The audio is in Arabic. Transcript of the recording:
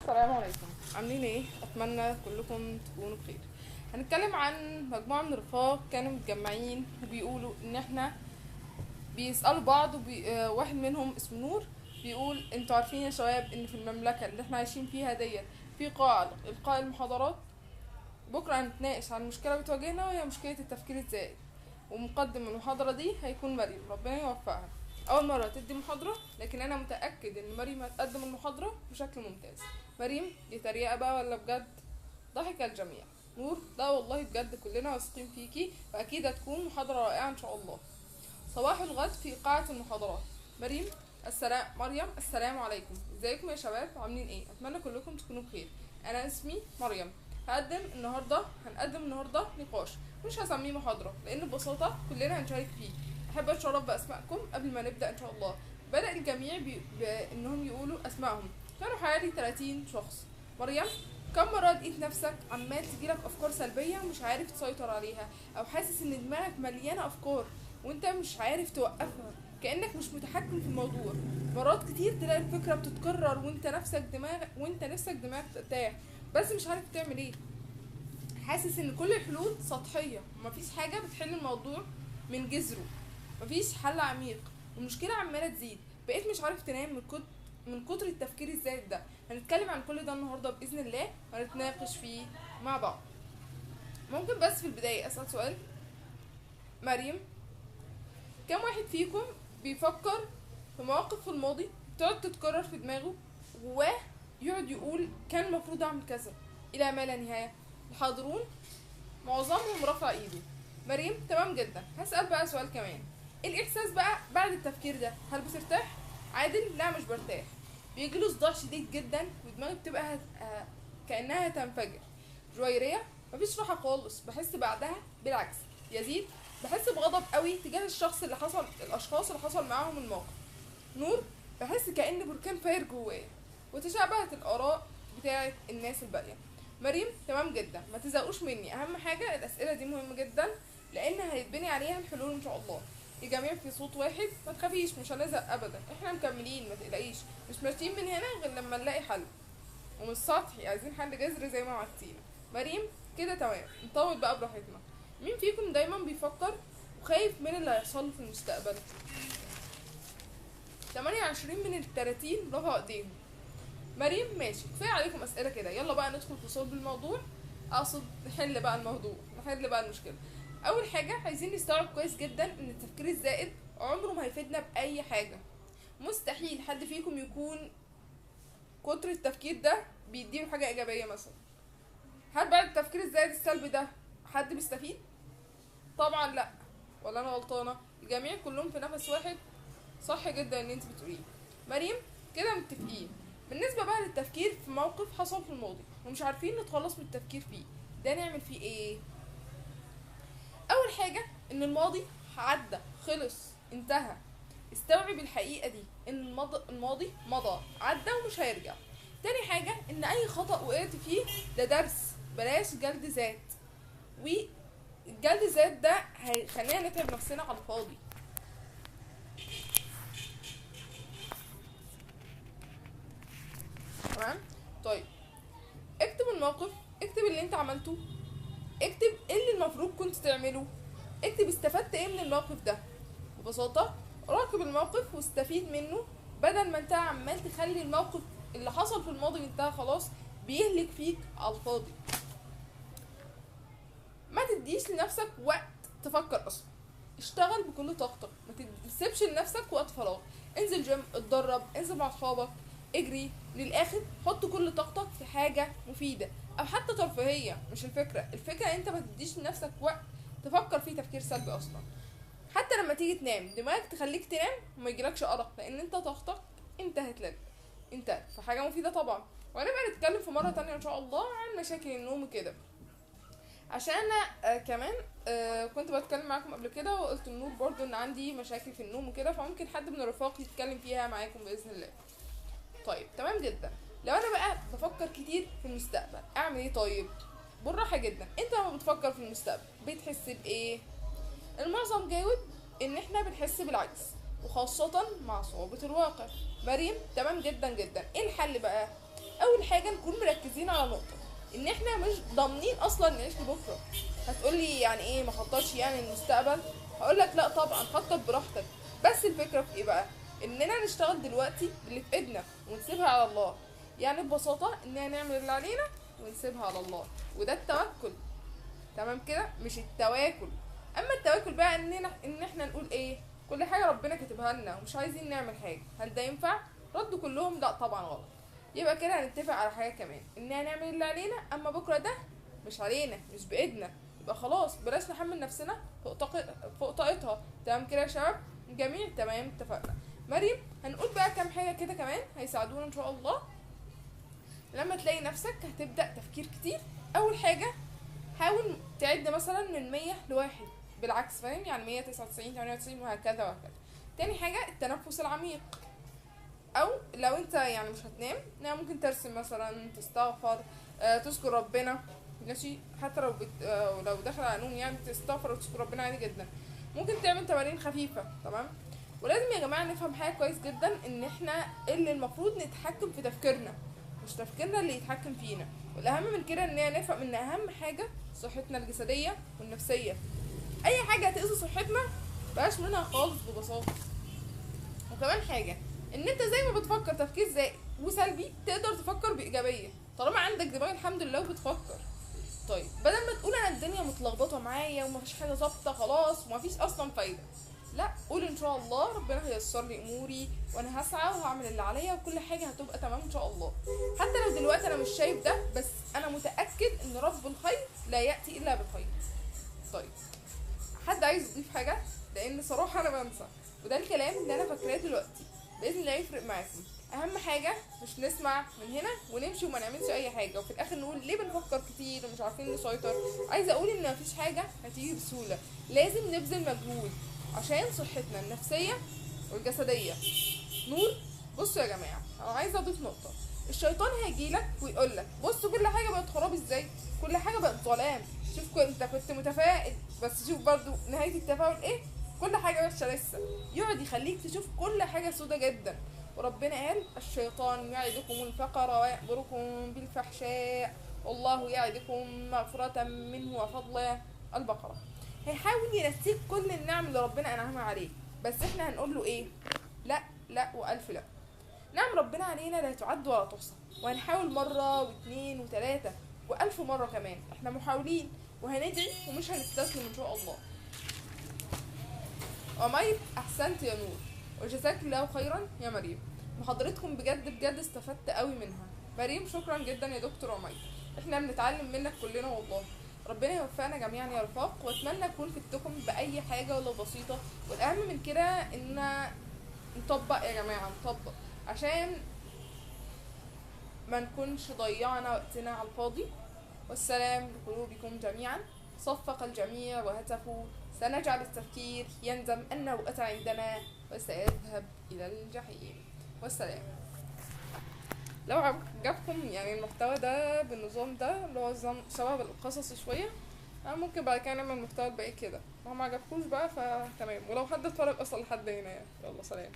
السلام عليكم، عاملين ايه؟ اتمنى كلكم تكونوا بخير. هنتكلم عن مجموعه من الرفاق كانوا متجمعين وبيقولوا ان احنا بيسالوا بعض واحد منهم اسمه نور بيقول انتوا عارفين يا شباب ان في المملكه اللي احنا عايشين فيها ديت في قاعه القاء المحاضرات. بكره هنتناقش عن مشكله بتواجهنا وهي مشكله التفكير الزائد، ومقدم المحاضره دي هيكون مريم، ربنا يوفقها. اول مره تدي محاضره، لكن انا متاكد ان مريم هتقدم المحاضره بشكل ممتاز. مريم، دي تريقه بقى ولا بجد؟ ضحك الجميع. نور، لا والله بجد كلنا واثقين فيكي واكيد هتكون محاضره رائعه ان شاء الله. صباح الغد في قاعه المحاضرات. مريم، مريم، السلام عليكم، ازيكم يا شباب، عاملين ايه؟ اتمنى كلكم تكونوا بخير. انا اسمي مريم. هنقدم النهارده نقاش، مش هسميه محاضره لان ببساطه كلنا هنشارك فيه. احب اتشرف باسمائكم قبل ما نبدا ان شاء الله. بدأ الجميع بانهم يقولوا اسمائهم. كانوا حوالي 30 شخص. مريم، كم مرة لقيت نفسك عمال تجيلك افكار سلبية ومش عارف تسيطر عليها، او حاسس ان دماغك مليانة افكار وانت مش عارف توقفها، كأنك مش متحكم في الموضوع؟ مرات كتير تلاقي الفكرة بتتكرر وانت نفسك دماغك ترتاح، بس مش عارف تعمل ايه. حاسس ان كل الحلول سطحية ومفيش حاجة بتحل الموضوع من جذره، مفيش حل عميق، والمشكلة عمالة تزيد. بقيت مش عارف تنام من كتر التفكير الزايد ده. هنتكلم عن كل ده النهارده باذن الله وهنتناقش فيه مع بعض. ممكن بس في البدايه اسال سؤال؟ مريم، كم واحد فيكم بيفكر في مواقف في الماضي تقعد تتكرر في دماغه جواه، يقعد يقول كان المفروض اعمل كذا الى ما لا نهايه؟ الحاضرون معظمهم رفع ايده. مريم، تمام جدا. هسال بقى سؤال كمان. ايه الاحساس بقى بعد التفكير ده؟ هل بترتاح؟ عادل، لا مش برتاح. بيجيله صداع شديد جدا ودماغي بتبقى كانها هتنفجر. جويرية، مفيش راحه خالص، بحس بعدها بالعكس. يزيد، بحس بغضب قوي تجاه الاشخاص اللي حصل معاهم الموقف. نور، بحس كأن بركان فاير جوايا. وتشابهت الآراء بتاعت الناس الباقية. مريم، تمام جدا، ما تزهقوش مني، أهم حاجة الأسئلة دي مهمة جدا لأن هيتبني عليها الحلول إن شاء الله. الجميع في صوت واحد، ما تخافيش مش هنزهق أبدا، إحنا مكملين ما تقلقيش، مش ماشيين من هنا غير لما نلاقي حل، ومش سطحي، عايزين حل جذري زي ما وعدتينا. مريم، كده تمام، نطول بقى براحتنا. مين فيكم دايما بيفكر وخايف من اللي هيحصل في المستقبل؟ 28 من ال30 رفعوا ايديهم. مريم، ماشي، كفايه عليكم اسئله كده، يلا بقى ندخل في صلب الموضوع. اقصد نحل بقى المشكله. اول حاجه عايزين نستوعب كويس جدا ان التفكير الزائد عمره ما هيفيدنا باي حاجه. مستحيل حد فيكم يكون كتر التفكير ده بيديله حاجه ايجابيه مثلا. هل بعد التفكير الزائد السلبي ده حد بيستفيد؟ طبعا لا. ولا انا غلطانه؟ الجميع كلهم في نفس واحد. صح جدا ان انت بتقوليه. مريم، كده متفقين. بالنسبه بقى للتفكير في موقف حصل في الماضي ومش عارفين نتخلص من التفكير فيه، ده نعمل فيه ايه؟ اول حاجه ان الماضي عدى، خلص، انتهى. استوعب الحقيقه دي ان الماضي مضى، عدى ومش هيرجع. تاني حاجه ان اي خطأ وقعت فيه ده درس، بلاش جلد ذات. والجلد ذات ده هيخلينا نتعب نفسنا على الفاضي. تمام؟ طيب، اكتب الموقف، اكتب اللي انت عملته، اكتب ايه اللي المفروض كنت تعمله، اكتب استفدت ايه من الموقف ده. ببساطة راقب الموقف واستفيد منه، بدل ما انت عمال تخلي الموقف اللي حصل في الماضي انتهى خلاص بيهلك فيك على الفاضي. ما تديش لنفسك وقت تفكر اصلا، اشتغل بكل طاقتك، ما تسيبش لنفسك وقت فراغ. انزل جيم، اتدرب، انزل مع اصحابك، اجري للاخر، حط كل طاقتك في حاجه مفيده او حتى ترفيهيه. مش الفكره انت ما تديش لنفسك وقت تفكر فيه تفكير سلبي اصلا. حتى لما تيجي تنام دماغك تخليك تنام وما يجيلكش ارق، لان انت طاقتك انتهت لك. انت في حاجه مفيده طبعا. وهنبقى نتكلم في مره تانية ان شاء الله عن مشاكل النوم وكده، عشان انا كمان كنت بتكلم معاكم قبل كده وقلت النور برضو ان عندي مشاكل في النوم وكده، فممكن حد من الرفاق يتكلم فيها معاكم باذن الله. طيب، تمام جدا. لو انا بقى بفكر كتير في المستقبل اعمل ايه؟ طيب بالراحه جدا، انت لما بتفكر في المستقبل بتحس بايه؟ المعظم جاوب ان احنا بنحس بالعجز، وخاصه مع صعوبه الواقع. مريم، تمام جدا جدا. ايه الحل بقى؟ اول حاجه نكون مركزين على نقطه ان احنا مش ضامنين اصلا نعيش لبكره. هتقولي يعني ايه ما خططش يعني المستقبل؟ هقولك لا طبعا خطط براحتك، بس الفكره في ايه بقى؟ اننا نشتغل دلوقتي باللي في ايدنا ونسيبها على الله. يعني ببساطه اننا نعمل اللي علينا ونسيبها على الله، وده التوكل. تمام كده؟ مش التواكل. اما التواكل بقى ان احنا نقول ايه، كل حاجه ربنا كاتبها لنا ومش عايزين نعمل حاجه. هل ده ينفع؟ ردوا كلهم لا طبعا غلط. يبقى كده هنتفق على حاجه كمان، اننا نعمل اللي علينا، اما بكره ده مش علينا، مش بايدنا. يبقى خلاص بلاش نحمل نفسنا فوق طاقتها. تمام كده يا شباب؟ جميل، تمام، اتفقنا. مريم، هنقول بقى كام حاجه كده كمان هيساعدونا ان شاء الله لما تلاقي نفسك هتبدا تفكير كتير. اول حاجه، حاول تعد مثلا من 100 لواحد، بالعكس، فاهم؟ يعني 100، 99، 98 وهكذا وهكذا. تاني حاجة التنفس العميق، او لو انت يعني مش هتنام، يعني ممكن ترسم مثلا، تستغفر، تذكر ربنا، ماشي؟ حتى لو لو داخل على نوم يعني تستغفر وتذكر ربنا عادي جدا. ممكن تعمل تمارين خفيفة. تمام؟ ولازم يا جماعة نفهم حاجة كويس جدا، ان احنا اللي المفروض نتحكم في تفكيرنا، مش تفكيرنا اللي يتحكم فينا. والاهم من كده ان نفهم ان اهم حاجة صحتنا الجسدية والنفسية. اي حاجة هتأذي صحتنا بلاش منها خالص ببساطة. وكمان حاجة، ان انت زي ما بتفكر تفكير زائد وسلبي تقدر تفكر بإيجابية طالما عندك دماغ الحمد لله وبتفكر. طيب بدل ما تقول انا الدنيا متلخبطة معايا ومفيش حاجة ظابطة خلاص ومفيش اصلا فايدة، لا، قول ان شاء الله ربنا هييسر لي اموري وانا هسعى وهعمل اللي عليا وكل حاجة هتبقى تمام ان شاء الله. حتى لو دلوقتي انا مش شايف ده، بس انا متأكد ان رب الخير لا يأتي الا بالخير. طيب حد عايز يضيف حاجة؟ لان صراحة انا بنسى، وده الكلام اللي انا فاكراه دلوقتي باذن الله يفرق معاكم. اهم حاجه مش نسمع من هنا ونمشي وما نعملش اي حاجه وفي الاخر نقول ليه بنفكر كتير ومش عارفين نسيطر. عايزه اقول ان مفيش حاجه هتيجي بسهوله، لازم نبذل مجهود عشان صحتنا النفسيه والجسديه. نور، بصوا يا جماعه انا عايزه اضيف نقطه. الشيطان هيجيلك ويقولك بص كل حاجه بقت خراب ازاي، كل حاجه بقت ظلام، شوف انت كنت متفائل بس شوف برضو نهايه التفاؤل ايه، كل حاجه وحشه لسه. يقعد يخليك تشوف كل حاجه سودة جدا. وربنا قال الشيطان يعدكم الفقر ويأمركم بالفحشاء والله يعدكم مغفرة منه وفضلا. البقرة. هيحاول ينسيك كل النعم اللي ربنا انعمها عليك، بس احنا هنقول له ايه؟ لا لا والف لا. نعم ربنا علينا لا تعد ولا تحصى، وهنحاول مرة واثنين وثلاثة والف مرة كمان. احنا محاولين وهندعي ومش هنستسلم ان شاء الله. عمير، احسنت يا نور، وجزاك الله خيرا يا مريم. محاضرتكم بجد بجد استفدت قوي منها. مريم شكرا جدا يا دكتور عمير، احنا بنتعلم منك كلنا والله. ربنا يوفقنا جميعا يا رفاق، واتمنى اكون فدتكم باي حاجه ولو بسيطه. والاهم من كده ان نطبق يا جماعه، نطبق عشان ما نكونش ضيعنا وقتنا على الفاضي. والسلام لقلوبكم جميعا. صفق الجميع وهتفوا سنجعل التفكير يندم أنه أتى عندنا وسيذهب إلى الجحيم. والسلام. لو عجبكم يعني المحتوى ده بالنظام ده اللي هو شبه القصص شوية، ممكن بعد كده نعمل المحتوى الباقي كده. لو ما عجبكوش بقى فتمام، ولو حد اتفرج اصلا لحد هنا يعني يلا سلام.